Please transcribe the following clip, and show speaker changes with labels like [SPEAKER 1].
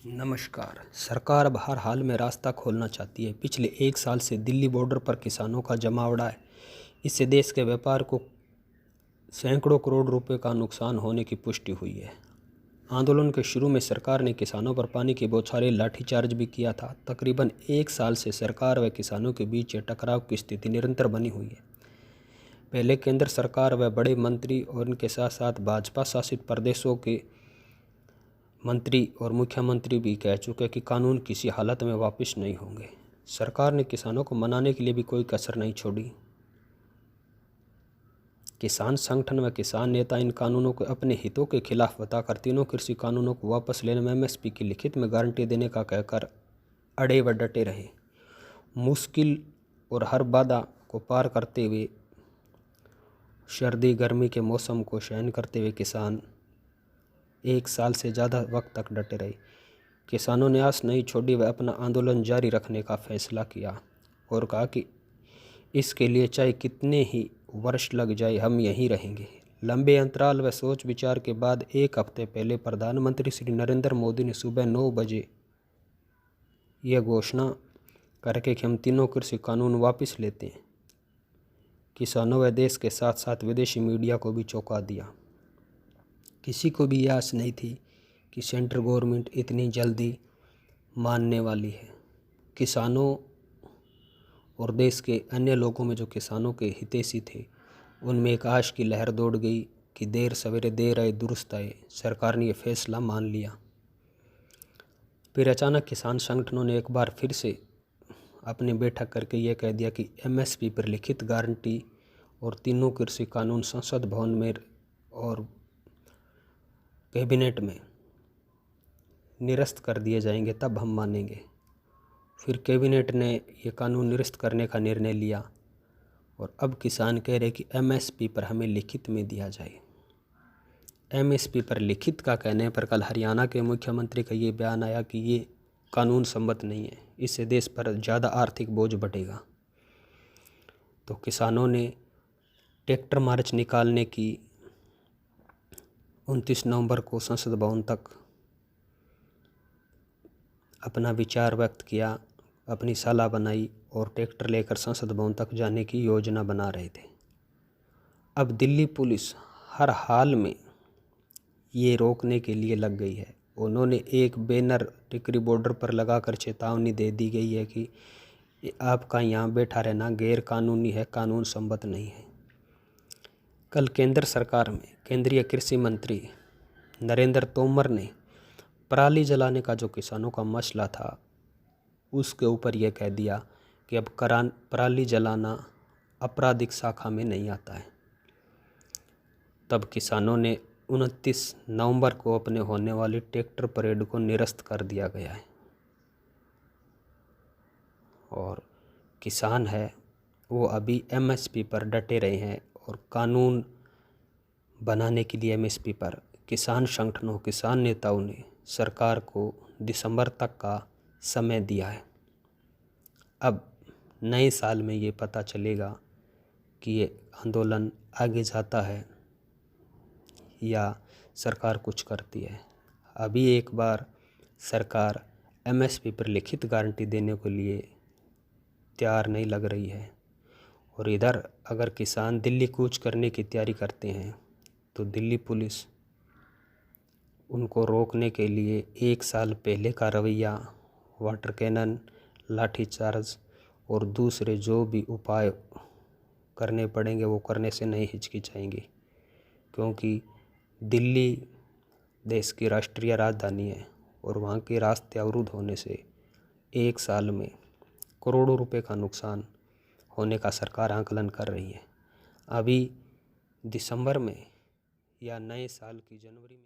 [SPEAKER 1] नमस्कार। सरकार अब हर हाल में रास्ता खोलना चाहती है। पिछले एक साल से दिल्ली बॉर्डर पर किसानों का जमावड़ा है। इससे देश के व्यापार को सैकड़ों करोड़ रुपए का नुकसान होने की पुष्टि हुई है। आंदोलन के शुरू में सरकार ने किसानों पर पानी की बौछारें, लाठीचार्ज भी किया था। तकरीबन एक साल से सरकार व किसानों के बीच ये टकराव की स्थिति निरंतर बनी हुई है। पहले केंद्र सरकार व बड़े मंत्री और इनके साथ साथ भाजपा शासित प्रदेशों के मंत्री और मुख्यमंत्री भी कह चुके कि कानून किसी हालत में वापस नहीं होंगे। सरकार ने किसानों को मनाने के लिए भी कोई कसर नहीं छोड़ी। किसान संगठन व किसान नेता इन कानूनों को अपने हितों के खिलाफ बताकर तीनों कृषि कानूनों को वापस लेने में एमएसपी की लिखित में गारंटी देने का कहकर अड़े व डटे रहे। मुश्किल और हर बाधा को पार करते हुए सर्दी गर्मी के मौसम को सहन करते हुए किसान एक साल से ज़्यादा वक्त तक डटे रहे। किसानों ने आस नहीं छोड़ी व अपना आंदोलन जारी रखने का फैसला किया और कहा कि इसके लिए चाहे कितने ही वर्ष लग जाए, हम यहीं रहेंगे। लंबे अंतराल व सोच विचार के बाद एक हफ्ते पहले प्रधानमंत्री श्री नरेंद्र मोदी ने सुबह 9 बजे यह घोषणा करके कि हम तीनों कृषि कानून वापस लेते हैं, किसानों व देश के साथ साथ विदेशी मीडिया को भी चौंका दिया। किसी को भी आस नहीं थी कि सेंट्रल गवर्नमेंट इतनी जल्दी मानने वाली है। किसानों और देश के अन्य लोगों में जो किसानों के हितैषी थे, उनमें एक आश की लहर दौड़ गई कि देर सवेरे देर आए दुरुस्त आए। सरकार ने यह फैसला मान लिया। फिर अचानक किसान संगठनों ने एक बार फिर से अपनी बैठक करके यह कह दिया कि एमएसपी पर लिखित गारंटी और तीनों कृषि कानून संसद भवन में और कैबिनेट में निरस्त कर दिए जाएंगे, तब हम मानेंगे। फिर कैबिनेट ने ये कानून निरस्त करने का निर्णय लिया और अब किसान कह रहे कि एमएसपी पर हमें लिखित में दिया जाए। एमएसपी पर लिखित का कहने पर कल हरियाणा के मुख्यमंत्री का ये बयान आया कि ये कानून सम्मत नहीं है, इससे देश पर ज़्यादा आर्थिक बोझ बढ़ेगा। तो किसानों ने ट्रैक्टर मार्च निकालने की 29 नवंबर को संसद भवन तक अपना विचार व्यक्त किया, अपनी सलाह बनाई और ट्रैक्टर लेकर संसद भवन तक जाने की योजना बना रहे थे। अब दिल्ली पुलिस हर हाल में ये रोकने के लिए लग गई है। उन्होंने एक बैनर टिकरी बॉर्डर पर लगाकर चेतावनी दे दी गई है कि आपका यहाँ बैठा रहना गैर कानूनी है, कानून सम्मत नहीं है। कल केंद्र सरकार में केंद्रीय कृषि मंत्री नरेंद्र तोमर ने पराली जलाने का जो किसानों का मसला था, उसके ऊपर यह कह दिया कि अब पराली जलाना आपराधिक शाखा में नहीं आता है। तब किसानों ने 29 नवंबर को अपने होने वाली ट्रैक्टर परेड को निरस्त कर दिया गया है और किसान है वो अभी एमएसपी पर डटे रहे हैं और कानून बनाने के लिए एमएसपी पर किसान संगठनों, किसान नेताओं ने सरकार को दिसंबर तक का समय दिया है। अब नए साल में ये पता चलेगा कि ये आंदोलन आगे जाता है या सरकार कुछ करती है। अभी एक बार सरकार एमएसपी पर लिखित गारंटी देने के लिए तैयार नहीं लग रही है और इधर अगर किसान दिल्ली कूच करने की तैयारी करते हैं तो दिल्ली पुलिस उनको रोकने के लिए एक साल पहले का रवैया, वाटर कैनन, लाठीचार्ज और दूसरे जो भी उपाय करने पड़ेंगे वो करने से नहीं हिचकिचाएंगे, क्योंकि दिल्ली देश की राष्ट्रीय राजधानी है और वहाँ के रास्ते अवरुद्ध होने से एक साल में करोड़ों रुपए का नुकसान होने का सरकार आकलन कर रही है। अभी दिसंबर में या नए साल की जनवरी में